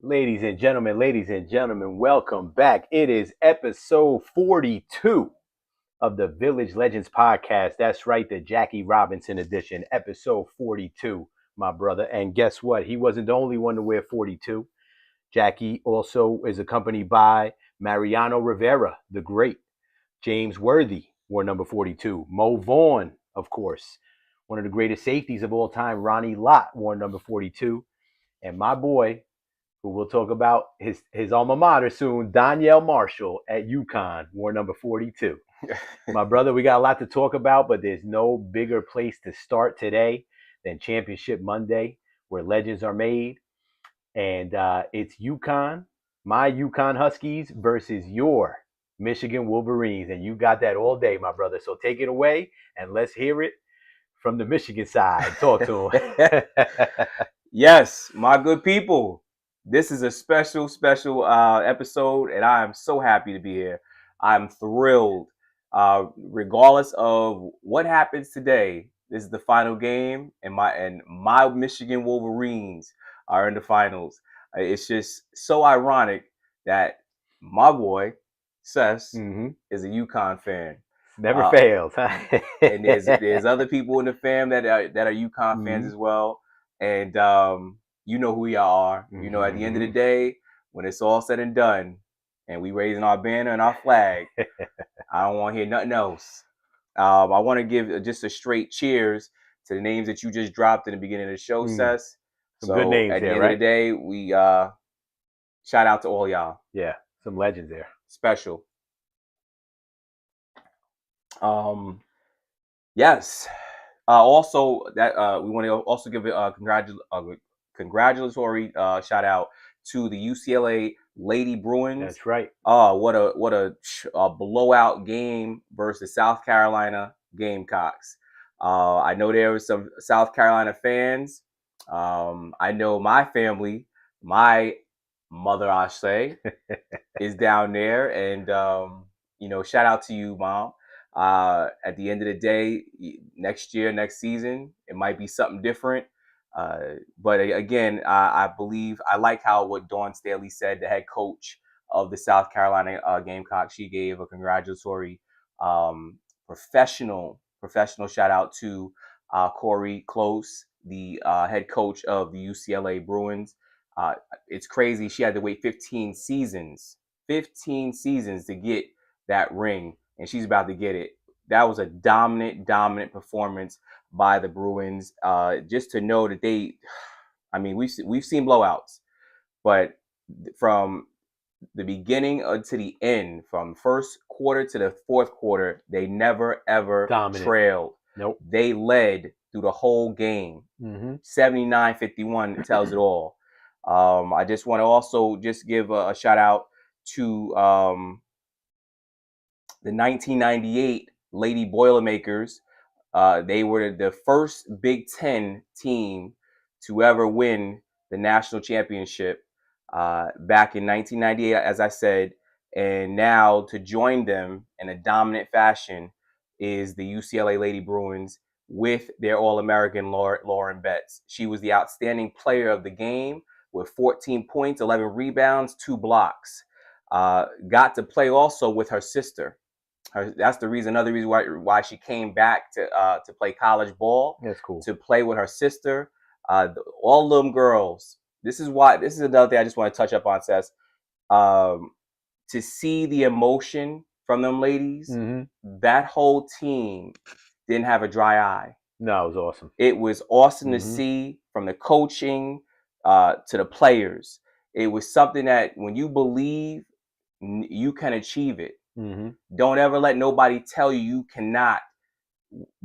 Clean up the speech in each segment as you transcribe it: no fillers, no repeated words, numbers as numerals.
Ladies and gentlemen, welcome back. It is episode 42 of the Village Legends podcast. That's right, the Jackie Robinson edition, episode 42, my brother. And guess what? He wasn't the only one to wear 42. Jackie also is accompanied by Mariano Rivera, the great. James Worthy wore number 42. Mo Vaughn, of course, one of the greatest safeties of all time, Ronnie Lott, wore number 42. And my boy, who we'll talk about his alma mater soon, Donyell Marshall at UConn, wore number 42. My brother, we got a lot to talk about, but there's no bigger place to start today than Championship Monday, where legends are made. And it's UConn, my UConn Huskies versus your Michigan Wolverines. And you got that all day, my brother. So take it away and let's hear it from the Michigan side. Talk to him. Yes, my good people. This is a special episode, and I am so happy to be here. I'm thrilled. Regardless of what happens today, this is the final game, and my Michigan Wolverines are in the finals. It's just so ironic that my boy Sess is a UConn fan. Never fails. And there's other people in the fam that are UConn fans as well. And you know who y'all are. You know, at the end of the day, when it's all said and done, and we raising our banner and our flag, I don't want to hear nothing else. I want to give just a straight cheers to the names that you just dropped in the beginning of the show, Sess. Some good names at the there, end right? of the day, we shout out to all y'all. Yeah, some legends there. Special. Yes. Also, that we want to also give a congratulatory shout out to the UCLA Lady Bruins. That's right. What a blowout game versus South Carolina Gamecocks. I know there were some South Carolina fans. I know my family, my mother, I say, is down there, and shout out to you, Mom. At the end of the day, next season, it might be something different. But again, I believe I like what Dawn Staley said, the head coach of the South Carolina Gamecocks. She gave a congratulatory, professional shout out to Corey Close, the head coach of the UCLA Bruins. It's crazy. She had to wait 15 seasons to get that ring, and she's about to get it. That was a dominant performance by the Bruins. Just to know that we've seen blowouts, but from the beginning to the end, from first quarter to the fourth quarter, they never ever trailed. Nope. They led through the whole game. 79-51 tells it all. I just want to also just give a shout out to the 1998 Lady Boilermakers. They were the first Big Ten team to ever win the national championship back in 1998, as I said. And now to join them in a dominant fashion is the UCLA Lady Bruins with their All-American Lauren Betts. She was the outstanding player of the game with 14 points, 11 rebounds, 2 blocks. Got to play also with her sister. That's another reason why she came back to play college ball. That's cool. To play with her sister. All them girls. This is another thing I just want to touch up on, Seth. To see the emotion from them ladies, that whole team didn't have a dry eye. No, it was awesome. It was awesome to see, from the coaching to the players. It was something that when you believe, you can achieve it. Don't ever let nobody tell you cannot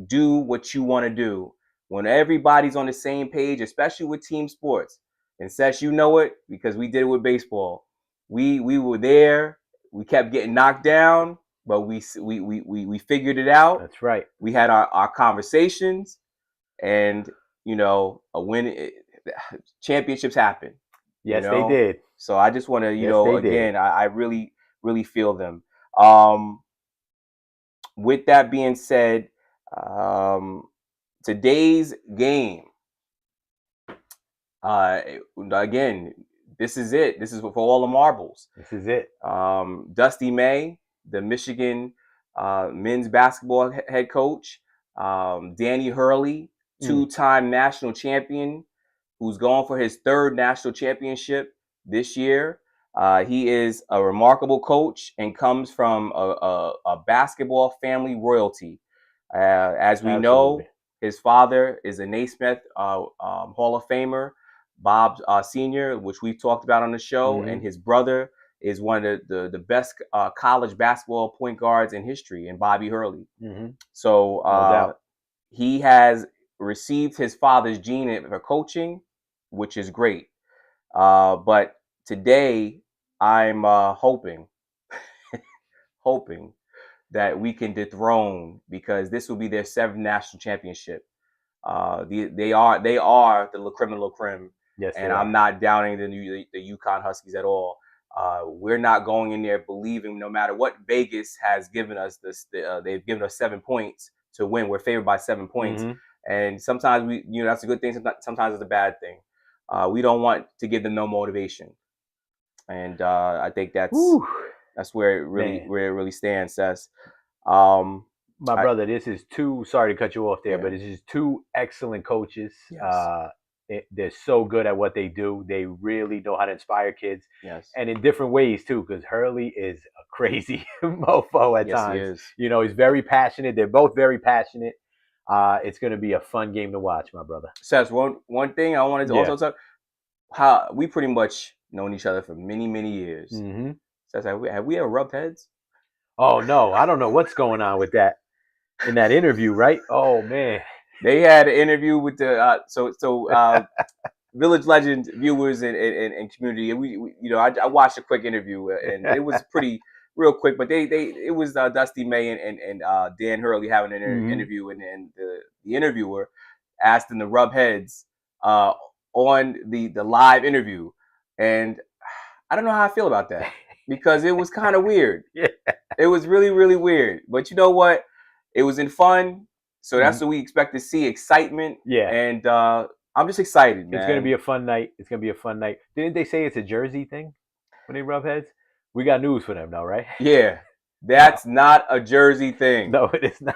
do what you want to do. When everybody's on the same page, especially with team sports, and Seth, you know it because we did it with baseball. We were there. We kept getting knocked down, but we figured it out. That's right. We had our conversations, and a win. Championships happen. Yes, they did. So I just want to, again, I really feel them. With that being said, today's game, again, this is it. This is for all the marbles. This is it. Dusty May, the Michigan men's basketball head coach. Danny Hurley, two-time national champion, who's going for his third national championship this year. He is a remarkable coach and comes from a basketball family royalty. As we know, his father is a Naismith Hall of Famer, Bob Sr., which we've talked about on the show, and his brother is one of the best college basketball point guards in history, in Bobby Hurley. So he has received his father's gene for coaching, which is great. But today, I'm hoping that we can dethrone, because this will be their 7th national championship. They are the creme de la creme. Yes, and I'm not doubting the UConn Huskies at all. We're not going in there believing, no matter what Vegas has given us, they've given us 7 points to win. We're favored by 7 points, and sometimes that's a good thing. Sometimes it's a bad thing. We don't want to give them no motivation, and I think that's where it really stands, Sess. My brother, this is sorry to cut you off there, but this is 2 excellent coaches. Yes. They're so good at what they do. They really know how to inspire kids. Yes. And in different ways too, because Hurley is a crazy mofo at times. He is. He's very passionate. They're both very passionate. It's going to be a fun game to watch, my brother. Seth, one thing I wanted to also talk, how we pretty much known each other for many, many years. Seth, have we ever rubbed heads? Oh no, I don't know what's going on with that in that interview, right? Oh man. They had an interview with the Village Legend viewers and community, and we I watched a quick interview, and it was pretty real quick, but it was Dusty May and Dan Hurley having an interview, and the interviewer asked them to rub heads on the live interview, and I don't know how I feel about that, because it was kind of weird. Yeah. It was really, really weird, but you know what? It was in fun. So that's what we expect to see, excitement. Yeah. And I'm just excited, man. It's going to be a fun night. Didn't they say it's a Jersey thing when they rub heads? We got news for them now, right? Yeah. That's not a Jersey thing. No, it is not.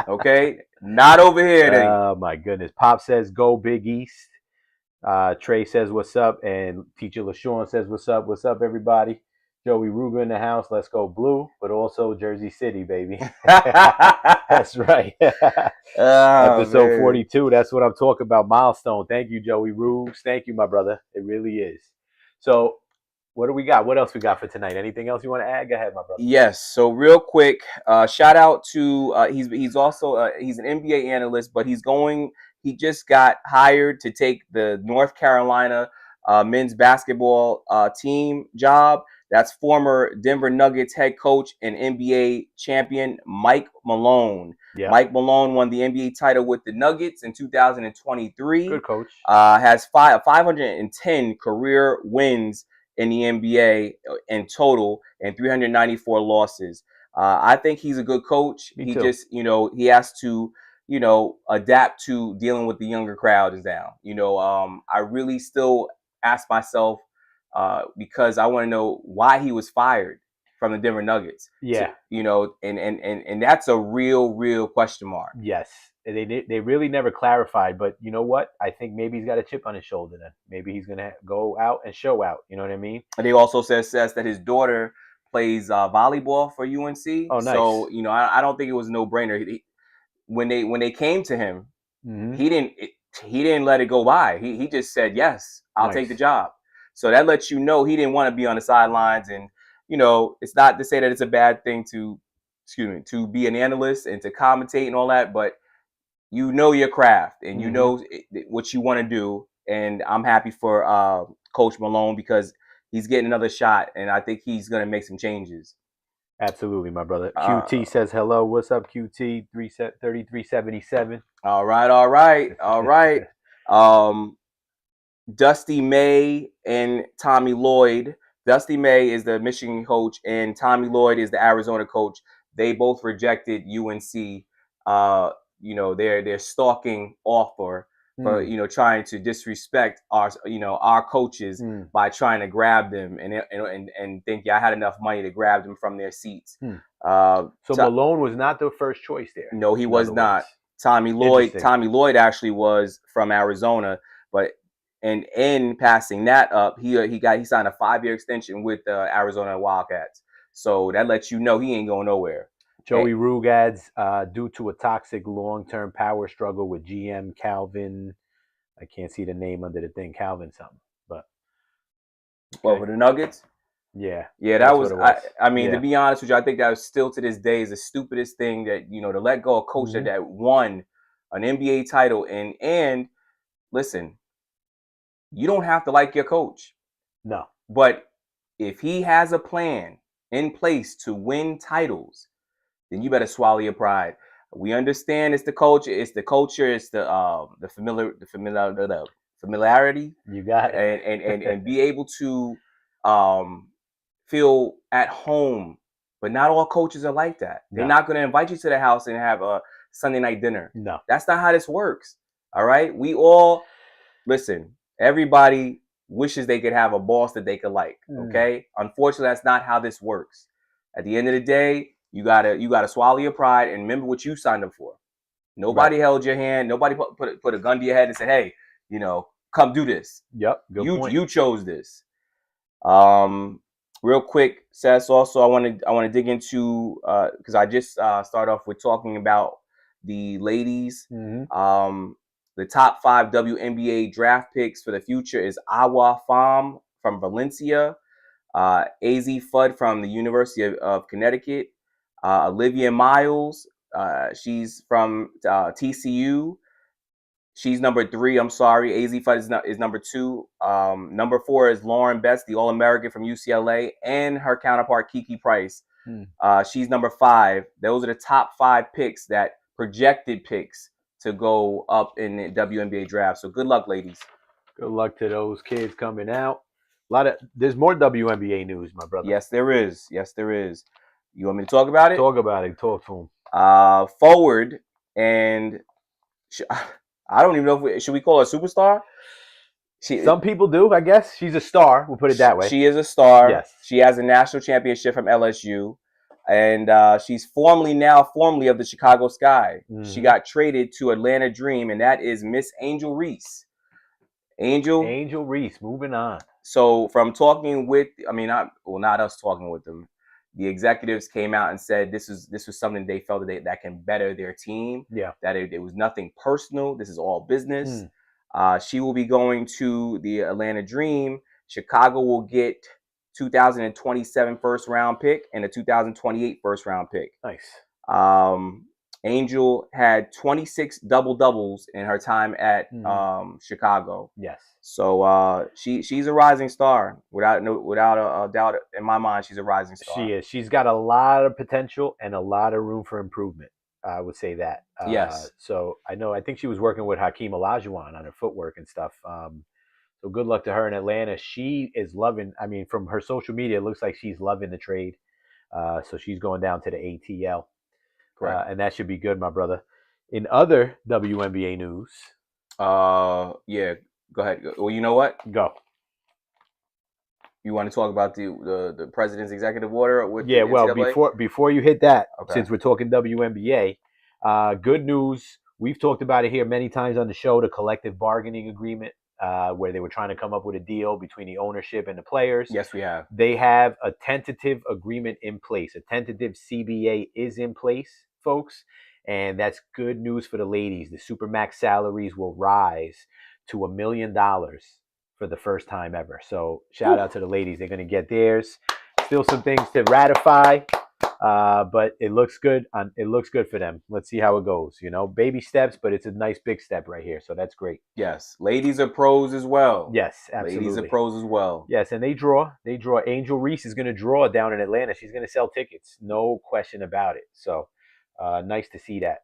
Okay? Not over here. Oh, my goodness. Pop says, go Big East. Trey says, what's up? And Teacher LaShawn says, what's up? What's up, everybody? Joey Ruger in the house. Let's go blue, but also Jersey City, baby. That's right. Episode 42. That's what I'm talking about. Milestone. Thank you, Joey Rugs. Thank you, my brother. It really is. So what do we got? What else we got for tonight? Anything else you want to add? Go ahead, my brother. Yes. So real quick, shout out to he's also he's an NBA analyst, but he just got hired to take the North Carolina men's basketball team job. That's former Denver Nuggets head coach and NBA champion Mike Malone. Yeah. Mike Malone won the NBA title with the Nuggets in 2023. Good coach. Has 510 career wins in the NBA in total and 394 losses. I think he's a good coach. Me too. Just, he has to, adapt to dealing with the younger crowd now. I really still ask myself, because I want to know why he was fired from the Denver Nuggets. Yeah. So, and that's a real question mark. Yes. They really never clarified, but you know what? I think maybe he's got a chip on his shoulder then. Maybe he's going to go out and show out. You know what I mean? And they also says that his daughter plays volleyball for UNC. Oh, nice. So, I don't think it was a no-brainer. When they came to him, he didn't let it go by. He just said, yes, I'll take the job. So that lets you know he didn't want to be on the sidelines. And, it's not to say that it's a bad thing to be an analyst and to commentate and all that, but your craft and you know what you want to do. And I'm happy for Coach Malone, because he's getting another shot, and I think he's going to make some changes. Absolutely, my brother. QT says hello. What's up, QT? 3377. All right. Dusty May and Tommy Lloyd. Dusty May is the Michigan coach, and Tommy Lloyd is the Arizona coach. They both rejected UNC, their stalking offer for trying to disrespect our coaches by trying to grab them and think I had enough money to grab them from their seats. So Malone was not the first choice there. No, he was not. Tommy Lloyd actually was from Arizona, but and in passing that up, he signed a 5-year extension with the Arizona Wildcats. So that lets you know he ain't going nowhere. Joey Rugg adds, due to a toxic long-term power struggle with GM Calvin, I can't see the name under the thing, Calvin something, but. Okay. Well, for the Nuggets? Yeah, that was. I mean, to be honest with you, I think that was still to this day is the stupidest thing that to let go of a coach that won an NBA title and listen, you don't have to like your coach. No, but if he has a plan in place to win titles, then you better swallow your pride. We understand it's the culture, it's the familiarity. You got it, and be able to feel at home. But not all coaches are like that. They're not going to invite you to the house and have a Sunday night dinner. No, that's not how this works. All right, we all listen. Everybody wishes they could have a boss that they could like. Okay, unfortunately, that's not how this works. At the end of the day, you gotta swallow your pride and remember what you signed up for. Nobody held your hand. Nobody put a gun to your head and said, "Hey, come do this." Yep, good point. You chose this. Real quick, Seth. Also, I want to dig into because I just start off with talking about the ladies. The top 5 WNBA draft picks for the future is Awa Pham from Valencia, AZ Fudd from the University of Connecticut, Olivia Miles, she's from TCU. She's number 3. I'm sorry. AZ Fudd is number 2. Number 4 is Lauren Betts, the All-American from UCLA, and her counterpart Kiki Price. She's number 5. Those are the top 5 picks that projected picks to go up in the WNBA draft. So good luck, ladies. Good luck to those kids coming out. There's more WNBA news, my brother. Yes, there is. You want me to talk about it? Talk about it. Talk to him. Forward, and I don't even know should we call her a superstar? Some people do, I guess. She's a star. We'll put it that way. She is a star. Yes. She has a national championship from LSU. And she's formerly of the Chicago Sky. She got traded to Atlanta Dream, and that is Miss Angel Reese. Angel Reese, moving on. So from talking with, not us talking with them, the executives came out and said this was something they felt that can better their team. Yeah. That it was nothing personal. This is all business. She will be going to the Atlanta Dream. Chicago will get 2027 first round pick and a 2028 first round pick. Nice. Angel had 26 double-doubles in her time at Chicago. Yes. So she's a rising star without a doubt in my mind. She's a rising star. She is. She's got a lot of potential and a lot of room for improvement. I would say that. Yes. So I think she was working with Hakeem Olajuwon on her footwork and stuff. So good luck to her in Atlanta. She is loving, from her social media, it looks like she's loving the trade. So she's going down to the ATL. And that should be good, my brother. In other WNBA news. Yeah, go ahead. Well, you know what? Go. You want to talk about the president's executive order? With before you hit that, since we're talking WNBA, good news. We've talked about it here many times on the show, the collective bargaining agreement. Where they were trying to come up with a deal between the ownership and the players. Yes, we have. They have a tentative agreement in place. A tentative CBA is in place, folks. And that's good news for the ladies. The Supermax salaries will rise to $1 million for the first time ever. So shout out to the ladies. They're going to get theirs. Still some things to ratify. But it looks good. It looks good for them. Let's see how it goes. Baby steps, but it's a nice big step right here. So that's great. Yes, ladies are pros as well. Yes, absolutely. Ladies are pros as well. Yes, and they draw. Angel Reese is going to draw down in Atlanta. She's going to sell tickets, no question about it. So nice to see that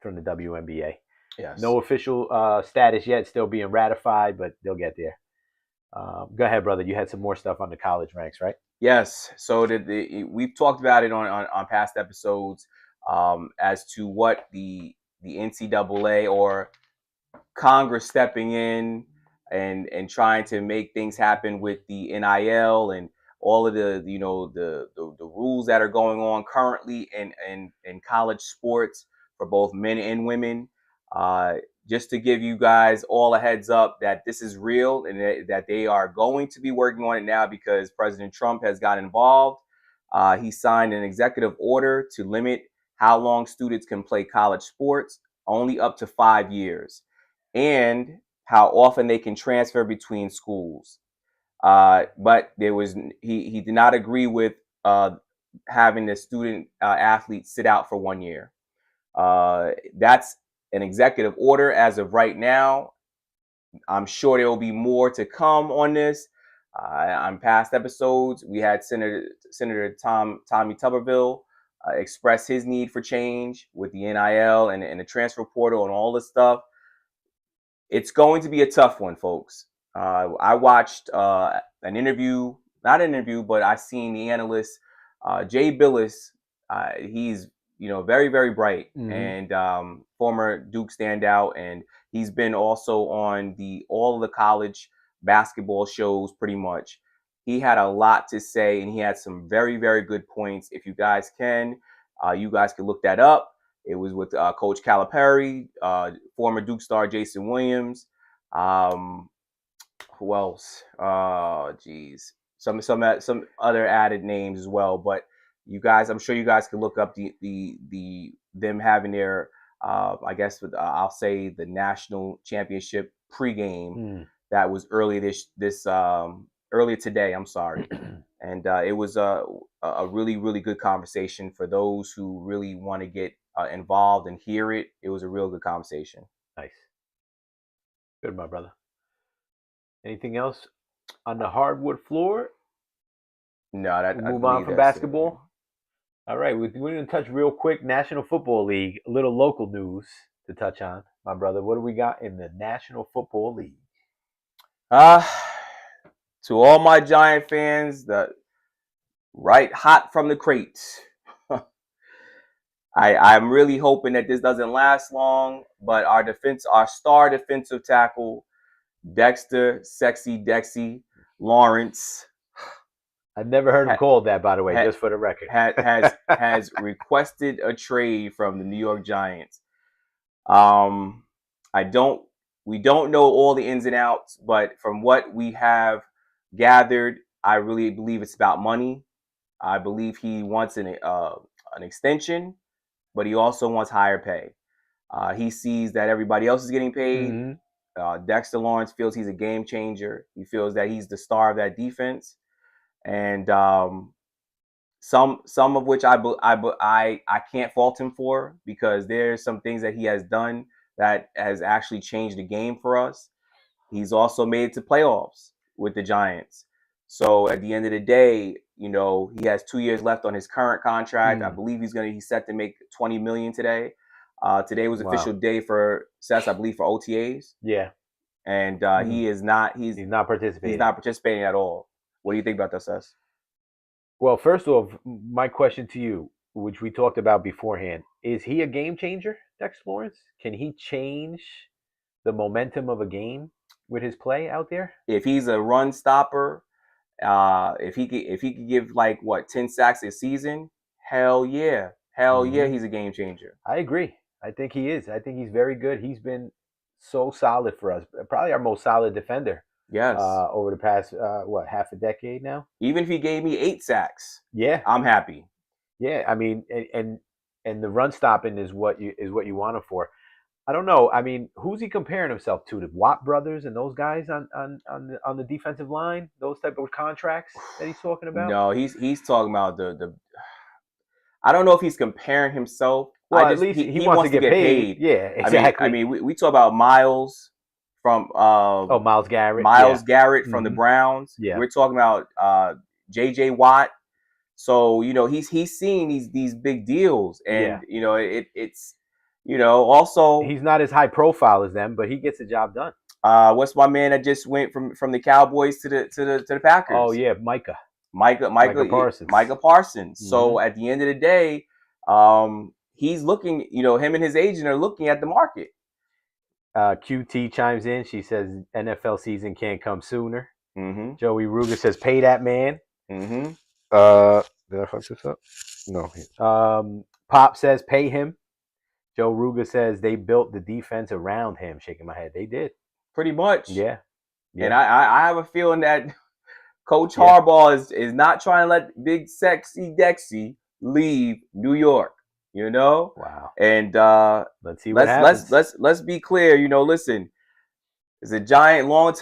from the WNBA. Yes. No official status yet, still being ratified, but they'll get there. Go ahead, brother. You had some more stuff on the college ranks, right? Yes. So we've talked about it on past episodes as to what the NCAA or Congress stepping in and trying to make things happen with the NIL and all of the the rules that are going on currently in college sports for both men and women. Just to give you guys all a heads up that this is real and that they are going to be working on it now because President Trump has got involved. He signed an executive order to limit how long students can play college sports, only up to 5 years, and how often they can transfer between schools. But he did not agree with having the student athlete sit out for 1 year. That's an executive order as of right now. I'm sure there will be more to come on this. On past episodes, we had Senator Tommy Tuberville express his need for change with the NIL and the transfer portal and all this stuff. It's going to be a tough one, folks. I watched an interview, not an interview, but I seen the analyst Jay Billis. He's very, very bright and former Duke standout, and he's been also on all of the college basketball shows pretty much. He had a lot to say, and he had some very, very good points. If you guys can, you guys can look that up. It was with Coach Calipari, former Duke star Jason Williams. Who else? Geez, some other added names as well. But you guys, I'm sure you guys can look up them having their I guess I'll say the national championship pregame that was earlier earlier today. I'm sorry, and it was a really, really good conversation for those who really want to get involved and hear it. It was a real good conversation. Nice, good, my brother. Anything else on the hardwood floor? No, we'll move on from basketball. All right, we're going to touch real quick National Football League, a little local news to touch on, my brother. What do we got in the National Football League? To all my Giant fans, right hot from the crates. I'm really hoping that this doesn't last long, but our star defensive tackle, Dexter Sexy Dexy Lawrence. I've never heard him called that, by the way, just for the record. has requested a trade from the New York Giants. We don't know all the ins and outs, but from what we have gathered, I really believe it's about money. I believe he wants an extension, but he also wants higher pay. He sees that everybody else is getting paid. Dexter Lawrence feels he's a game changer. He feels that he's the star of that defense. And some of which I can't fault him for, because there's some things that he has done that has actually changed the game for us. He's also made it to playoffs with the Giants. So at the end of the day, he has 2 years left on his current contract. I believe he's set to make $20 million today. Today was official day for Seth, I believe, for OTAs. Yeah. And he's not participating. He's not participating at all. What do you think about that, Seth? Well, first off, my question to you, which we talked about beforehand, is he a game changer, Dexter Lawrence? Can he change the momentum of a game with his play out there? If he's a run stopper, if he could give 10 sacks a season, hell yeah, he's a game changer. I agree. I think he is. I think he's very good. He's been so solid for us. Probably our most solid defender. Yes. Over the past half a decade now. Even if he gave me 8 sacks, yeah, I'm happy. Yeah, I mean, and the run stopping is what you want him for. I don't know. I mean, who's he comparing himself to? The Watt brothers and those guys on the defensive line? Those type of contracts that he's talking about? No, he's talking about the. I don't know if he's comparing himself. Well, at least he wants to get paid. Yeah, exactly. I mean, we talk about Miles from Myles Garrett. Garrett from the Browns. Yeah. We're talking about JJ Watt. So, he's seeing these big deals, and it's also he's not as high profile as them, but he gets the job done. What's my man that just went from the Cowboys to the Packers? Oh yeah, Micah Parsons. Micah Parsons. Mm-hmm. So at the end of the day, he's looking. Him and his agent are looking at the market. QT chimes in. She says NFL season can't come sooner. Mm-hmm. Joey Ruger says pay that man. Mm-hmm. Did I fuck this up? No. Pop says pay him. Joe Ruger says they built the defense around him. Shaking my head. They did. Pretty much. Yeah. And I have a feeling that Coach Yeah. Harbaugh is not trying to let Big Sexy Dexy leave New York. You know? Wow. And let's see what happens. Let's be clear. You know, listen. As a Giant, long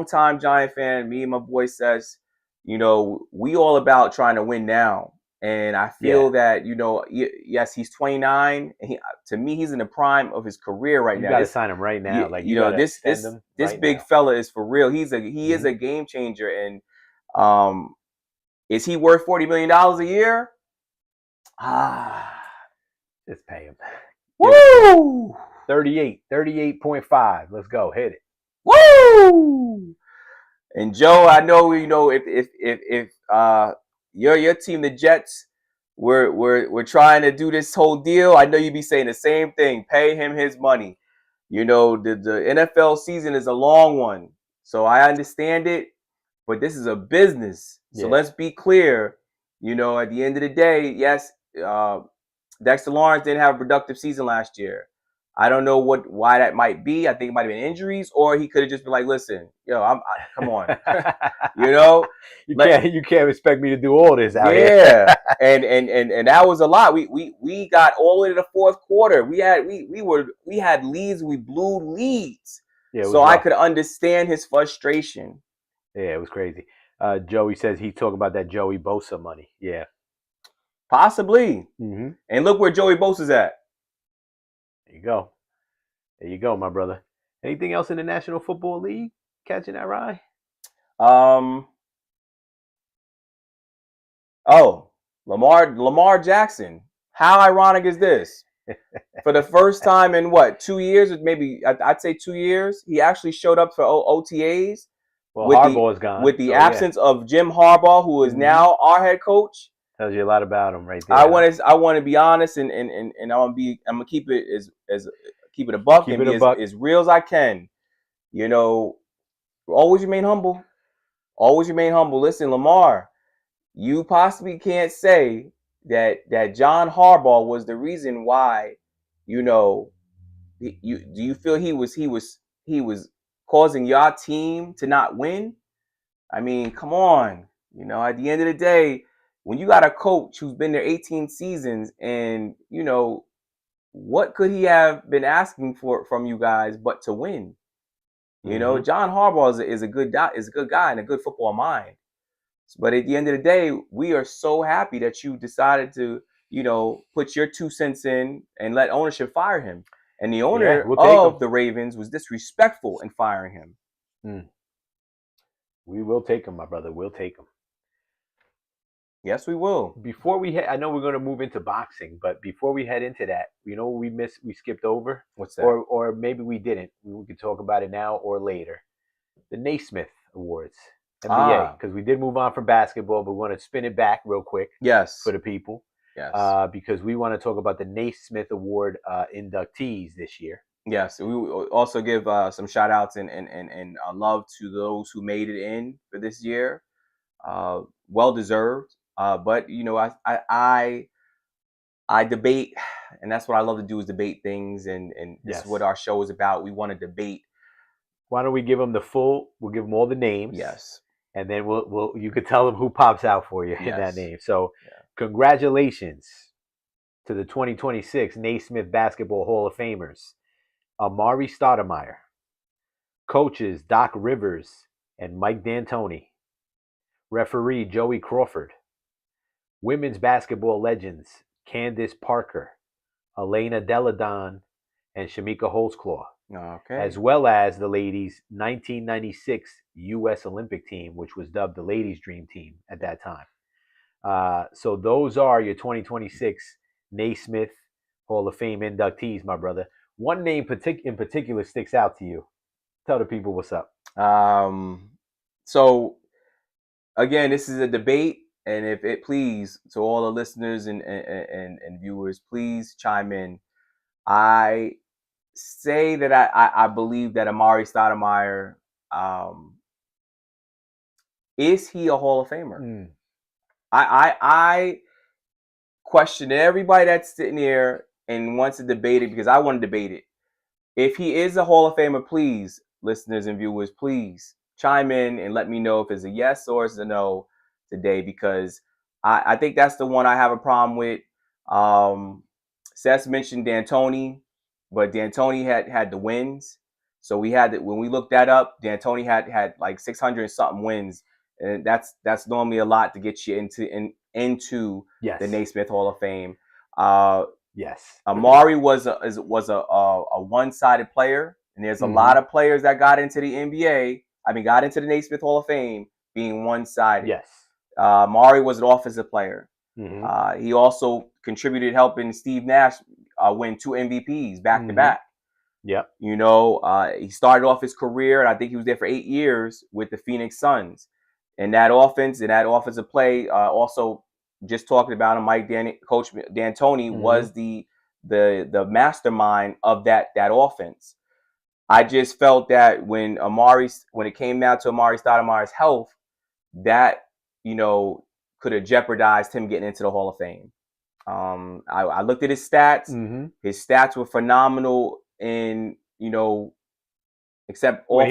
time Giant fan, me and my boy says, you know, we all about trying to win now. And I feel that, you know, yes, he's 29. And to me, he's in the prime of his career right now. You got to sign him right now. Like you know, this big fella is for real. He is a game changer. And is he worth $40 million a year? Just pay him. Woo! 38.5. Let's go. Hit it. Woo! And Joe, I know, you know, if your team, the Jets, we're trying to do this whole deal, I know you'd be saying the same thing. Pay him his money. You know, the NFL season is a long one, so I understand it, but this is a business. So let's be clear. You know, at the end of the day, yes, Dexter Lawrence didn't have a productive season last year. I don't know why that might be. I think it might have been injuries, or he could have just been like, "Listen, come on, you know, you can't expect me to do all this out here." Yeah, and that was a lot. We got all the way to the fourth quarter. We had leads. We blew leads. Yeah, so rough. I could understand his frustration. Yeah, it was crazy. Joey says he's talking about that Joey Bosa money. Yeah, possibly. Mm-hmm. And look where Joey Bosa's at. There you go, my brother. Anything else in the National Football League catching that eye? Lamar Jackson. How ironic is this? For the first time in 2 years, maybe I'd say 2 years, he actually showed up for OTAs. Well, Harbaugh's gone. With the absence of Jim Harbaugh, who is now our head coach. Tells you a lot about him right there. I want to be honest and I'm gonna keep it keep it a buck and be as real as I can. You know, always remain humble. Always remain humble. Listen, Lamar, you possibly can't say that John Harbaugh was the reason why, you know, do you feel he was causing your team to not win? I mean, come on. You know, at the end of the day, when you got a coach who's been there 18 seasons and, you know, what could he have been asking from you guys but to win? You know, John Harbaugh is a good guy and a good football mind. But at the end of the day, we are so happy that you decided to, you know, put your 2 cents in and let ownership fire him. And the owner of the Ravens was disrespectful in firing him. We will take him, my brother. We'll take him. Yes, we will. Before we head, I know we're going to move into boxing, but before we head into that, you know what we skipped over? What's that? Or maybe we didn't. We could talk about it now or later. The Naismith Awards, NBA, because we did move on from basketball, but we want to spin it back real quick. Yes. For the people. Yes. Because we want to talk about the Naismith Award inductees this year. Yes. We will also give some shout outs and love to those who made it in for this year. Well deserved. But you know, I debate, and that's what I love to do is debate things, and this is what our show is about. We want to debate. Why don't we give them we'll give them all the names. Yes. And then you could tell them who pops out for you in that name. So congratulations to the 2026 Naismith Basketball Hall of Famers. Amari Stoudemire. Coaches Doc Rivers and Mike D'Antoni. Referee Joey Crawford. Women's basketball legends Candace Parker, Elena Deladon, and Shamika Holtzclaw. Okay. As well as the ladies' 1996 U.S. Olympic team, which was dubbed the Ladies' Dream Team at that time. So those are your 2026 Naismith Hall of Fame inductees, my brother. One name in particular sticks out to you. Tell the people what's up. So, again, this is a debate. And if it please, to all the listeners and viewers, please chime in. I say that I believe that Amari Stoudemire, is he a Hall of Famer? Mm. I question everybody that's sitting here and wants to debate it, because I want to debate it. If he is a Hall of Famer, please, listeners and viewers, please chime in and let me know if it's a yes or it's a no today, because I think that's the one I have a problem with. Seth mentioned D'Antoni, but D'Antoni had the wins. So we had when we looked that up, D'Antoni had like 600 and something wins, and that's normally a lot to get you into Yes. the Naismith Hall of Fame. Yes. Amari was a one-sided player, and there's a lot of players that got into the NBA. I mean, got into the Naismith Hall of Fame being one-sided. Yes. Amari was an offensive player. Mm-hmm. He also contributed helping Steve Nash win 2 MVPs back to back. Yep. You know, he started off his career, and I think he was there for 8 years with the Phoenix Suns. And that offense and that offensive play, also just talking about him, Coach D'Antoni was the mastermind of that offense. I just felt that when it came down to Amari Stoudemire's health, that, you know, could have jeopardized him getting into the Hall of Fame. I looked at his stats. His stats were phenomenal in, you know, except all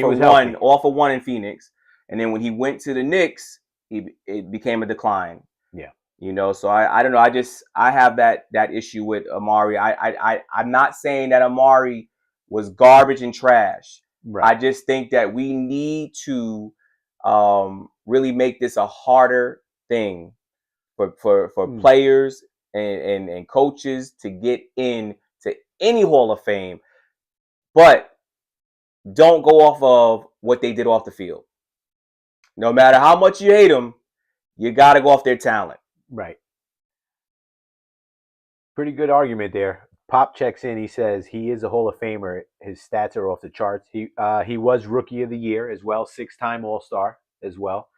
for one in Phoenix. And then when he went to the Knicks, it became a decline. Yeah. You know, so I don't know. I have that issue with Amari. I'm not saying that Amari was garbage and trash. Right. I just think that we need to really make this a harder thing for players and coaches to get in to any Hall of Fame. But don't go off of what they did off the field. No matter how much you hate them, you got to go off their talent. Right. Pretty good argument there. Pop checks in. He says he is a Hall of Famer. His stats are off the charts. He was Rookie of the Year as well, 6-time All-Star as well.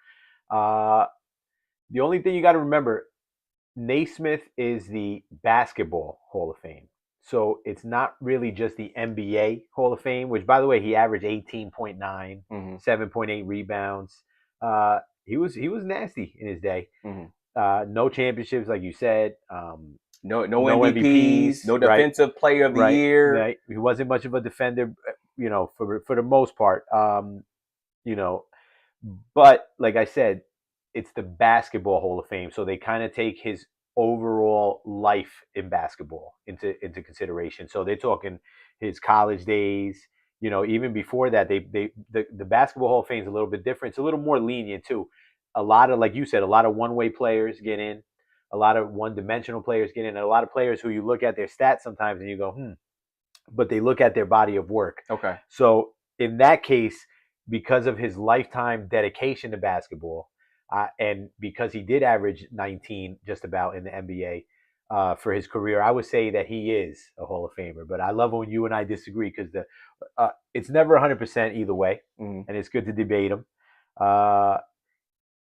The only thing you got to remember, Naismith is the Basketball Hall of Fame. So it's not really just the NBA Hall of Fame, which, by the way, he averaged 18.9, 7.8 rebounds. He was nasty in his day. No championships, like you said. No MVPs, no Defensive Player of the Year. Right. He wasn't much of a defender, you know, for the most part. You know, but like I said, it's the Basketball Hall of Fame, so they kind of take his overall life in basketball into consideration. So they're talking his college days, you know, even before that. The Basketball Hall of Fame is a little bit different. It's a little more lenient too. A lot of, like you said, a lot of one-way players get in, a lot of one-dimensional players get in, and a lot of players who you look at their stats sometimes and you go, but they look at their body of work. Okay. So in that case, because of his lifetime dedication to basketball, and because he did average 19 just about in the NBA for his career, I would say that he is a Hall of Famer. But I love when you and I disagree, because it's never 100% either way, and it's good to debate him.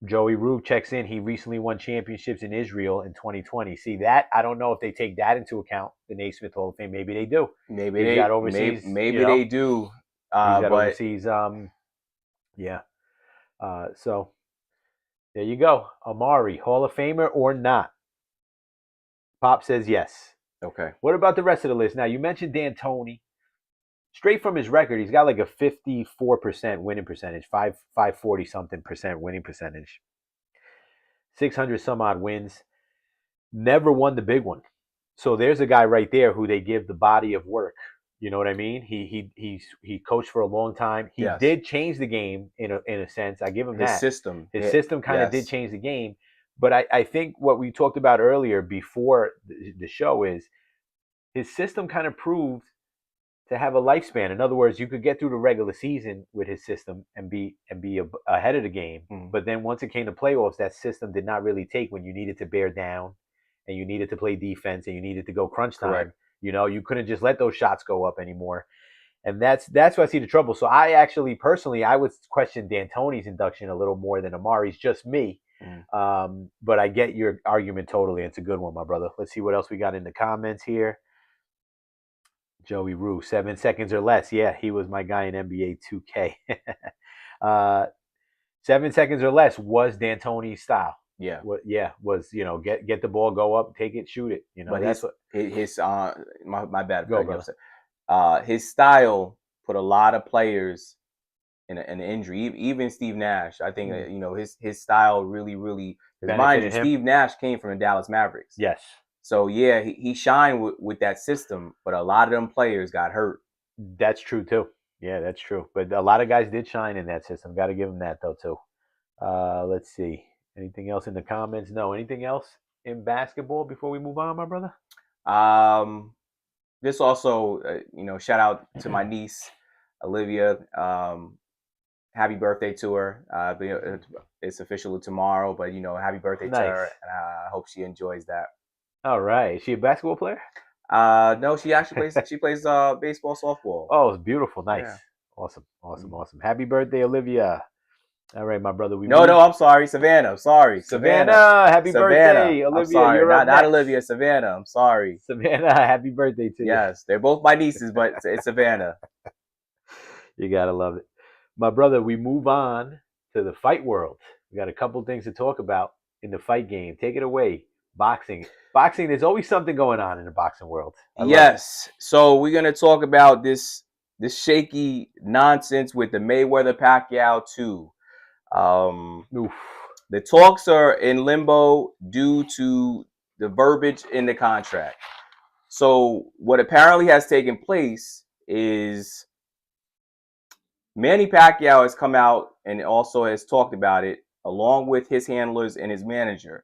Joey Rube checks in. He recently won championships in Israel in 2020. See that? I don't know if they take that into account, the Naismith Hall of Fame. Maybe they do. Maybe they got overseas. Maybe they do. He's got overseas. Yeah. So there you go. Amari, Hall of Famer or not? Pop says yes. Okay. What about the rest of the list? Now, you mentioned D'Antoni. Straight from his record, he's got like a 54% winning percentage, 540 something percent winning percentage, 600 some odd wins. Never won the big one. So there's a guy right there who they give the body of work. You know what I mean? He coached for a long time. He did change the game in a sense. I give him that. His system kind of did change the game. But I think what we talked about earlier before the show is his system kind of proved to have a lifespan. In other words, you could get through the regular season with his system and be ahead of the game. But then once it came to playoffs, that system did not really take when you needed to bear down and you needed to play defense and you needed to go crunch time. Correct. You know, you couldn't just let those shots go up anymore. And that's where I see the trouble. So I actually, personally, I would question D'Antoni's induction a little more than Amari's, just me. But I get your argument totally. It's a good one, my brother. Let's see what else we got in the comments here. Joey Rue, 7 seconds or less. Yeah, he was my guy in NBA 2K. 7 seconds or less was D'Antoni's style. Yeah. Was get the ball, go up, take it, shoot it. But that's his my bad. Go, bro. His style put a lot of players in an injury. Even Steve Nash, I think his style really. Mind you, Steve Nash came from the Dallas Mavericks. Yes. So yeah, he shined with that system, but a lot of them players got hurt. That's true too. Yeah, that's true. But a lot of guys did shine in that system. Got to give them that though too. Let's see. Anything else in the comments? No. Anything else in basketball before we move on, my brother? This also, shout out to my niece, Olivia. Happy birthday to her. It's official tomorrow, but happy birthday to her, and I hope she enjoys that. All right. Is she a basketball player? No, she actually plays. She plays baseball, softball. Oh, it's beautiful. Nice. Yeah. Awesome. Happy birthday, Olivia. All right, my brother. No, I'm sorry, Savannah. I'm sorry, Savannah. Happy birthday, Olivia. I'm sorry. You're not Olivia, Savannah. I'm sorry. Savannah, happy birthday to you. Yes, they're both my nieces, but it's Savannah. You gotta love it, my brother. We move on to the fight world. We got a couple things to talk about in the fight game. Take it away. Boxing. There's always something going on in the boxing world. Yes. So we're gonna talk about this shaky nonsense with the Mayweather-Pacquiao 2. The talks are in limbo due to the verbiage in the contract. So what apparently has taken place is Manny Pacquiao has come out and also has talked about it, along with his handlers and his manager,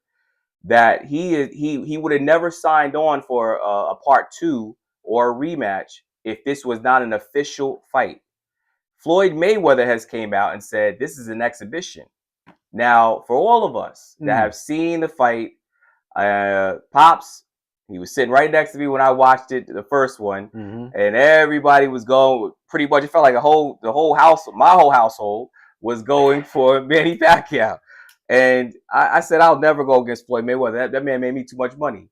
that he would have never signed on for a part 2 or a rematch if this was not an official fight. Floyd Mayweather has came out and said this is an exhibition. Now, for all of us that have seen the fight, Pops, he was sitting right next to me when I watched it, the first one, and everybody was going pretty much. It felt like the whole house, my whole household, was going for Manny Pacquiao. And I said, I'll never go against Floyd Mayweather. That man made me too much money,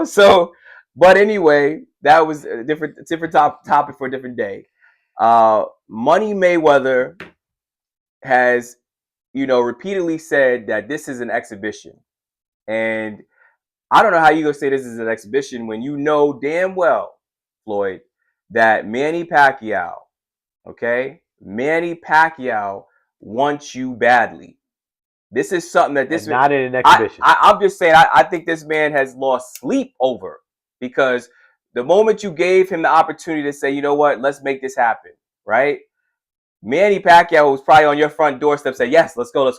So, but anyway, that was a different topic for a different day. Money Mayweather has, repeatedly said that this is an exhibition. And I don't know how you gonna say this is an exhibition when you know damn well, Floyd, that Manny Pacquiao wants you badly. This is something that this is not in an exhibition. I'm just saying, I think this man has lost sleep over, because the moment you gave him the opportunity to say, you know what, let's make this happen, right? Manny Pacquiao was probably on your front doorstep saying, yes, let's go.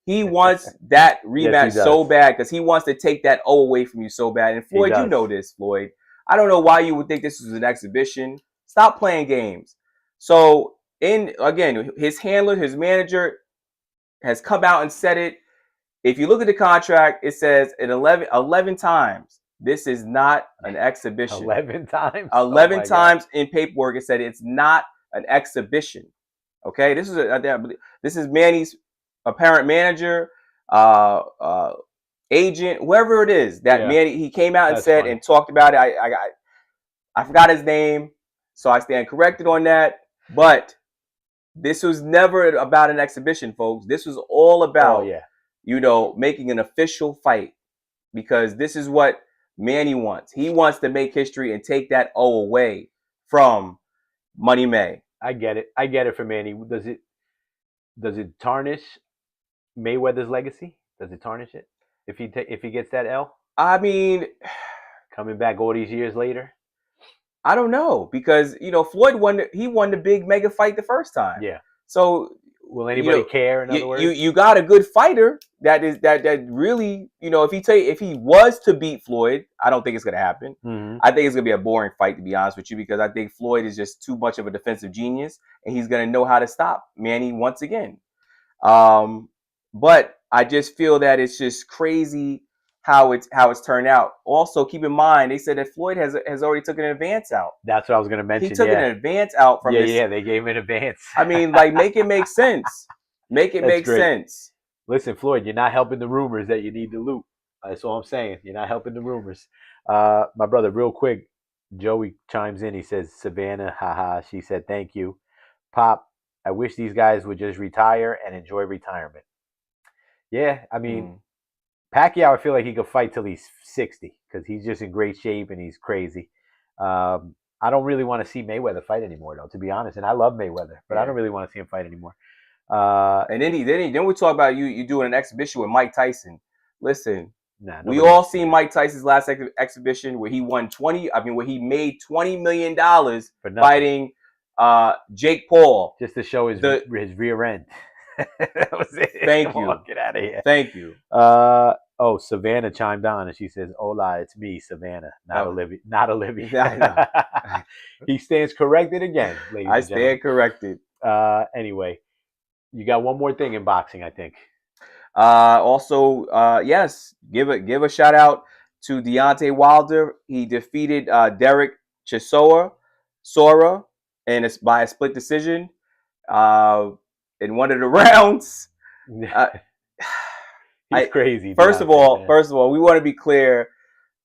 He wants that rematch so bad because he wants to take that O away from you so bad. And Floyd, you know this, Floyd. I don't know why you would think this was an exhibition. Stop playing games. So, again, his handler, his manager has come out and said it. If you look at the contract, it says 11 times. This is not an exhibition. 11 times? 11 times in paperwork it said it's not an exhibition. Okay? This is Manny's apparent manager, agent, whoever it is that Manny, he came out and said and talked about it. I forgot his name, so I stand corrected on that. But this was never about an exhibition, folks. This was all about making an official fight, because this is what Manny wants. He wants to make history and take that O away from Money May. I get it for Manny. Does it tarnish Mayweather's legacy? Does it tarnish it if he gets that L? I mean, coming back all these years later, I don't know, because Floyd won the big mega fight the first time. Yeah. So will anybody care? In other words, you got a good fighter that really, if he was to beat Floyd, I don't think it's gonna happen. I think it's gonna be a boring fight, to be honest with you, because I think Floyd is just too much of a defensive genius, and he's gonna know how to stop Manny once again. But I just feel that it's just crazy how it's turned out. Also, keep in mind, they said that Floyd has already taken an advance out. That's what I was going to mention. He took an advance out from this. Yeah, they gave him an advance. I mean, make it make sense. Make it make sense. Listen, Floyd, you're not helping the rumors that you need to loot. That's all I'm saying. You're not helping the rumors. My brother, real quick, Joey chimes in. He says, Savannah, haha. She said, thank you. Pop, I wish these guys would just retire and enjoy retirement. Yeah, I mean, Mm. Pacquiao, I feel like he could fight till he's 60 because he's just in great shape and he's crazy. I don't really want to see Mayweather fight anymore, though, to be honest. And I love Mayweather, but I Yeah. don't really want to see him fight anymore. And then we talk about you doing an exhibition with Mike Tyson. Listen, Nah, we nobody all wants to see seen that Mike Tyson's last exhibition where he won where he made $20 million for nothing, fighting Jake Paul. just to show his rear end. That was it. Thank Come you. on, get out of here. Thank you. Oh, Savannah chimed on and she says, "Hola, it's me, Savannah, not Oh. Olivia, not Olivia." I know. He stands corrected again, ladies I and gentlemen. stand corrected. Anyway, you got one more thing in boxing, I think. Also, yes, give a shout out to Deontay Wilder. He defeated Derek Sora, and it's by a split decision in one of the rounds. He's crazy. First of all, we want to be clear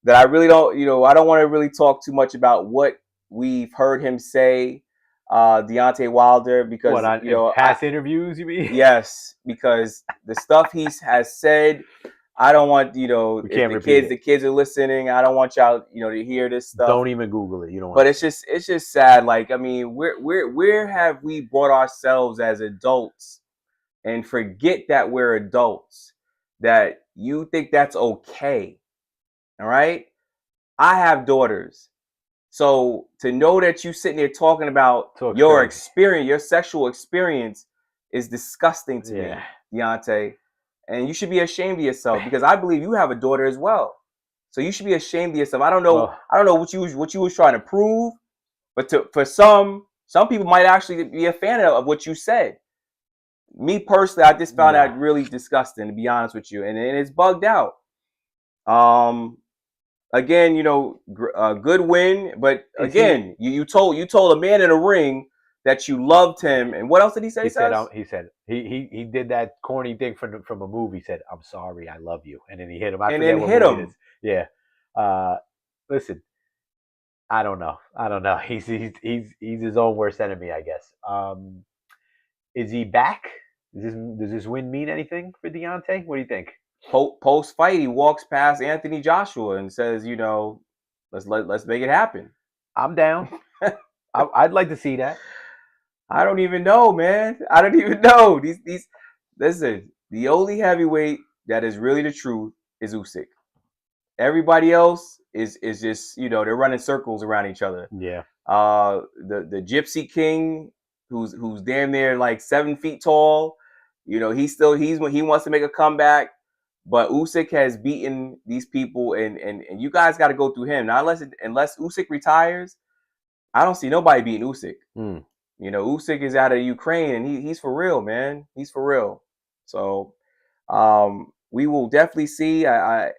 that I really don't, I don't want to really talk too much about what we've heard him say, Deontay Wilder, because what, past interviews, you mean? Yes, because the stuff he has said, I don't want if the kids are listening, I don't want y'all to hear this stuff. Don't even Google it. You don't want. But it's just sad. Like, I mean, where have we brought ourselves as adults and forget that we're adults? That you think that's okay. All right. I have daughters. So to know that you sitting there talking about your experience, your sexual experience is disgusting to me, Deontay. And you should be ashamed of yourself because I believe you have a daughter as well. So you should be ashamed of yourself. I don't know what you was trying to prove, but for some people might actually be a fan of what you said. Me personally, I just found that really disgusting, to be honest with you, and it's bugged out. Again, a good win, but again, you told a man in a ring that you loved him, and what else did he say? He said he did that corny thing from a movie. He said, "I'm sorry, I love you," and then he hit him. I forget what movie it is. Yeah. Listen, I don't know. He's his own worst enemy, I guess. Is he back? Does this win mean anything for Deontay? What do you think? Post fight, he walks past Anthony Joshua and says, let's make it happen. I'm down. I'd like to see that. I don't even know, man. I don't even know. Listen, the only heavyweight that is really the truth is Usyk. Everybody else is just, they're running circles around each other. Yeah. The Gypsy King, who's damn near like 7 feet tall, he wants to make a comeback. But Usyk has beaten these people, and you guys got to go through him. Now, unless Usyk retires, I don't see nobody beating Usyk. Usyk is out of Ukraine, and he's for real, man. He's for real. So we will definitely see. I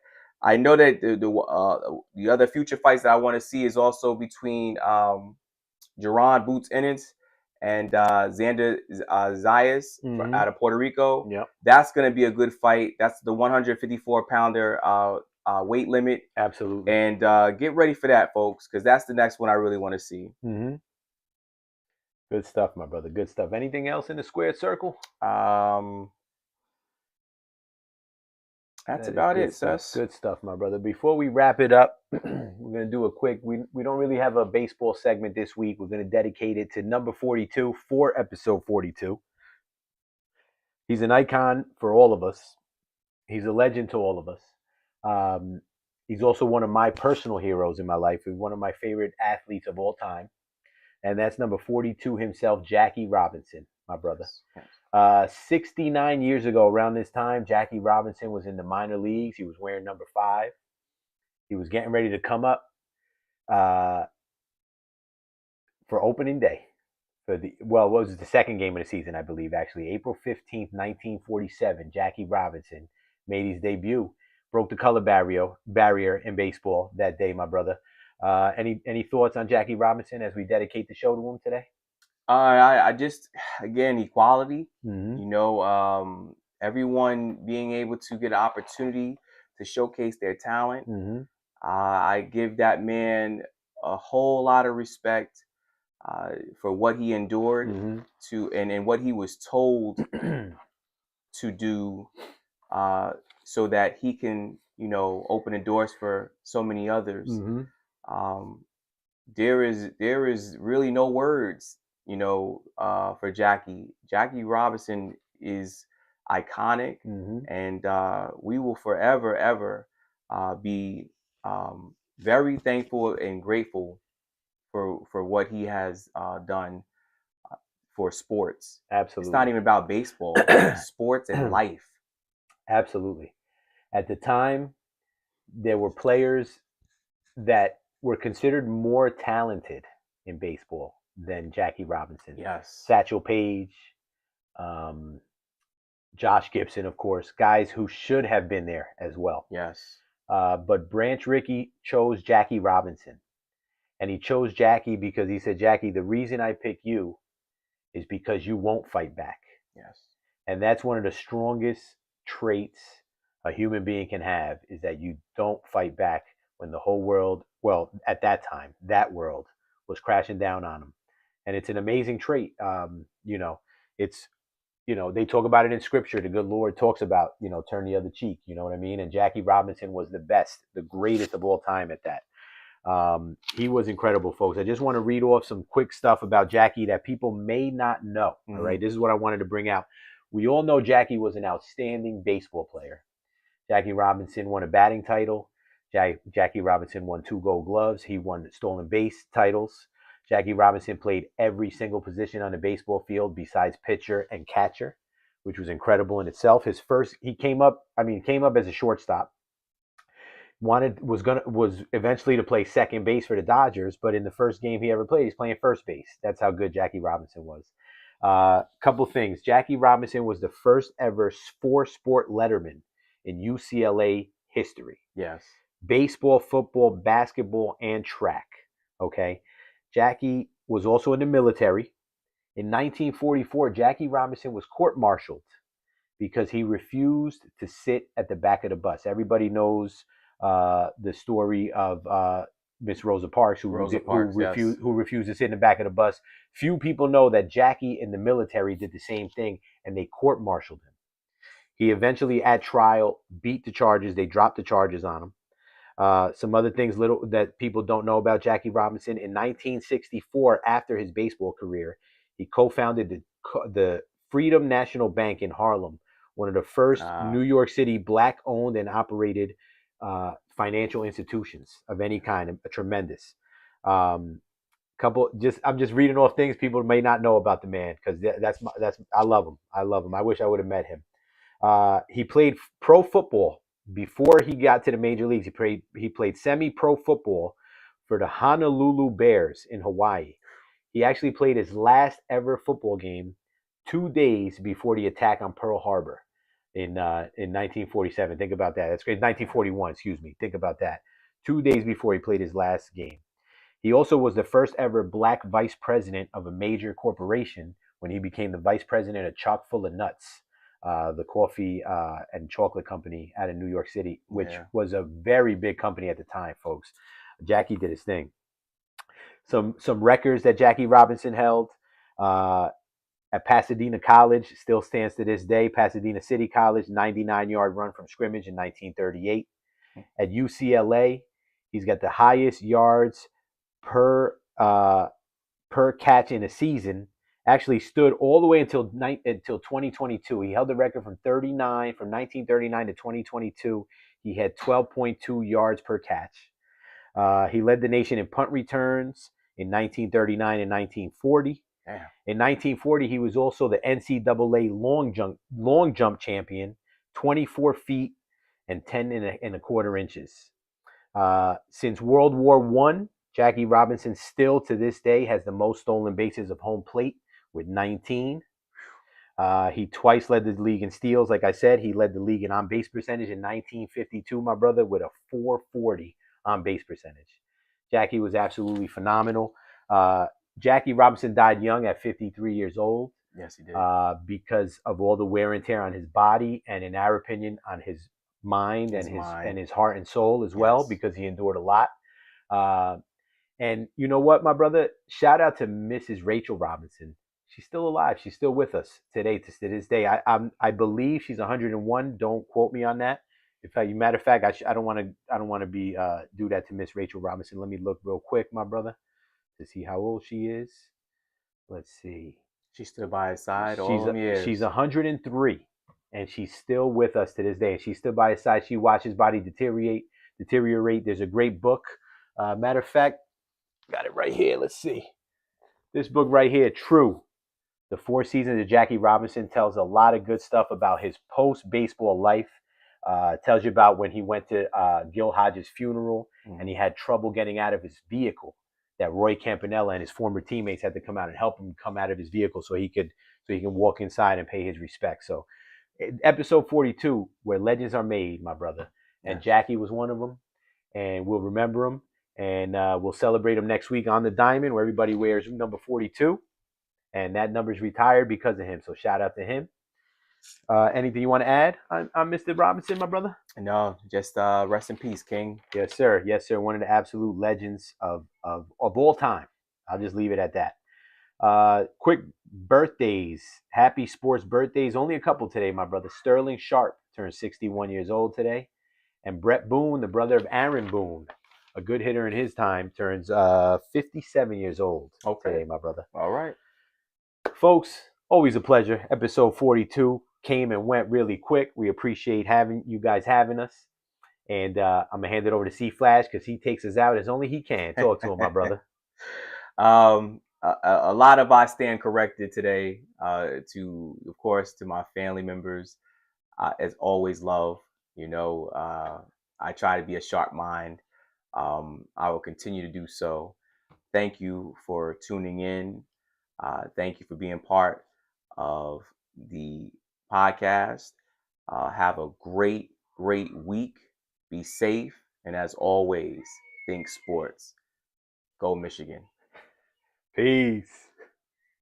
know that the other future fights that I want to see is also between Jaron Boots Ennis and Xander Zayas out of Puerto Rico. Yep. That's going to be a good fight. That's the 154-pounder weight limit. Absolutely. And get ready for that, folks, because that's the next one I really want to see. Mm-hmm. Good stuff, my brother. Good stuff. Anything else in the squared circle? That's about it, Sess. Good stuff, my brother. Before we wrap it up, we're going to do a quick, we don't really have a baseball segment this week. We're going to dedicate it to number 42 for episode 42. He's an icon for all of us. He's a legend to all of us. He's also one of my personal heroes in my life. He's one of my favorite athletes of all time. And that's number 42 himself, Jackie Robinson, my brother. 69 years ago, around this time, Jackie Robinson was in the minor leagues. He was wearing number 5. He was getting ready to come up for opening day. What was the second game of the season, I believe, actually. April 15th, 1947, Jackie Robinson made his debut. Broke the color barrier in baseball that day, my brother. Any thoughts on Jackie Robinson as we dedicate the show to him today? I just, again, equality. Mm-hmm. Everyone being able to get an opportunity to showcase their talent. Mm-hmm. I give that man a whole lot of respect for what he endured and what he was told to do, so that he can, open the doors for so many others. There is really no words, for Jackie. Jackie Robinson is iconic, and we will forever ever be very thankful and grateful for what he has done for sports. Absolutely. It's not even about baseball, sports and life. Absolutely. At the time, there were players that were considered more talented in baseball than Jackie Robinson. Yes. Satchel Paige, Josh Gibson, of course, guys who should have been there as well. Yes. But Branch Rickey chose Jackie Robinson. And he chose Jackie because he said, Jackie, the reason I pick you is because you won't fight back. Yes. And that's one of the strongest traits a human being can have, is that you don't fight back when the whole world, well, at that time, that world was crashing down on them. And it's an amazing trait. It's, they talk about it in scripture. The good Lord talks about, turn the other cheek, you know what I mean? And Jackie Robinson was the best, the greatest of all time at that. He was incredible, folks. I just want to read off some quick stuff about Jackie that people may not know. All right. This is what I wanted to bring out. We all know Jackie was an outstanding baseball player. Jackie Robinson won a batting title. Jackie Robinson won 2 Gold Gloves. He won stolen base titles. Jackie Robinson played every single position on the baseball field besides pitcher and catcher, which was incredible in itself. He came up as a shortstop. Was eventually to play second base for the Dodgers, but in the first game he ever played, he's playing first base. That's how good Jackie Robinson was. Couple things. Jackie Robinson was the first ever 4-sport letterman in UCLA history. Yes. Baseball, football, basketball, and track. Okay. Jackie was also in the military. In 1944, Jackie Robinson was court-martialed because he refused to sit at the back of the bus. Everybody knows the story of Miss Rosa Parks, who refused to sit in the back of the bus. Few people know that Jackie in the military did the same thing, and they court-martialed him. He eventually, at trial, beat the charges. They dropped the charges on him. Some other things that people don't know about Jackie Robinson. In 1964, after his baseball career, he co-founded the Freedom National Bank in Harlem, one of the first New York City Black-owned and operated financial institutions of any kind. Tremendous. I'm just reading off things people may not know about the man, because I love him. I wish I would have met him. He played pro football before he got to the major leagues. He played semi-pro football for the Honolulu Bears in Hawaii. He actually played his last ever football game 2 days before the attack on Pearl Harbor in 1947. Think about that. That's great. 1941, excuse me. Think about that. 2 days before he played his last game. He also was the first ever black vice president of a major corporation when he became the vice president of Chock full of Nuts, the coffee and chocolate company out of New York City, which was a very big company at the time, folks. Jackie did his thing. Some records that Jackie Robinson held at Pasadena College still stands to this day. Pasadena City College, 99-yard run from scrimmage in 1938. At UCLA, he's got the highest yards per catch in a season. Actually stood all the way until 2022. He held the record from 1939 to 2022. He had 12.2 yards per catch. He led the nation in punt returns in 1939 and 1940. Damn. In 1940, he was also the NCAA long jump champion, 24 feet and 10 and a quarter inches. Since World War I, Jackie Robinson still to this day has the most stolen bases of home plate with 19. He twice led the league in steals. Like I said, he led the league in on-base percentage in 1952, my brother, with a 440 on-base percentage. Jackie was absolutely phenomenal. Jackie Robinson died young at 53 years old. Yes, he did. Because of all the wear and tear on his body, and in our opinion, on his mind and his heart and soul as well, because he endured a lot. And you know what, my brother? Shout out to Mrs. Rachel Robinson. She's still alive. She's still with us today, to this day. I believe she's 101. Don't quote me on that. In fact, matter of fact, I don't want to be do that to Miss Rachel Robinson. Let me look real quick, my brother, to see how old she is. Let's see. She stood by his side all them years. She's 103, and she's still with us to this day. And she stood by his side. She watched his body deteriorate. There's a great book. Matter of fact, got it right here. Let's see. This book right here, True. The 4 Seasons of Jackie Robinson, tells a lot of good stuff about his post-baseball life. Tells you about when he went to Gil Hodges' funeral and he had trouble getting out of his vehicle. That Roy Campanella and his former teammates had to come out and help him come out of his vehicle so he can walk inside and pay his respects. So, episode 42, where legends are made, my brother, and Jackie was one of them, and we'll remember him, and we'll celebrate him next week on the Diamond, where everybody wears number 42, and that number's retired because of him. So shout out to him. Anything you want to add on Mr. Robinson, my brother? No, just rest in peace, King. Yes, sir. Yes, sir. One of the absolute legends of all time. I'll just leave it at that. Quick birthdays. Happy sports birthdays. Only a couple today, my brother. Sterling Sharp turned 61 years old today. And Brett Boone, the brother of Aaron Boone, a good hitter in his time, turns 57 years old today, my brother. All right. Folks, always a pleasure. Episode 42 came and went really quick. We appreciate having you guys having us. And I'm going to hand it over to C Flash because he takes us out as only he can. Talk to him, my brother. A lot of I stand corrected today. To, of course, to my family members, as always, love. You know, I try to be a sharp mind. I will continue to do so. Thank you for tuning in. Thank you for being part of the podcast. Have a great week. Be safe. And as always, think sports. Go Michigan. Peace.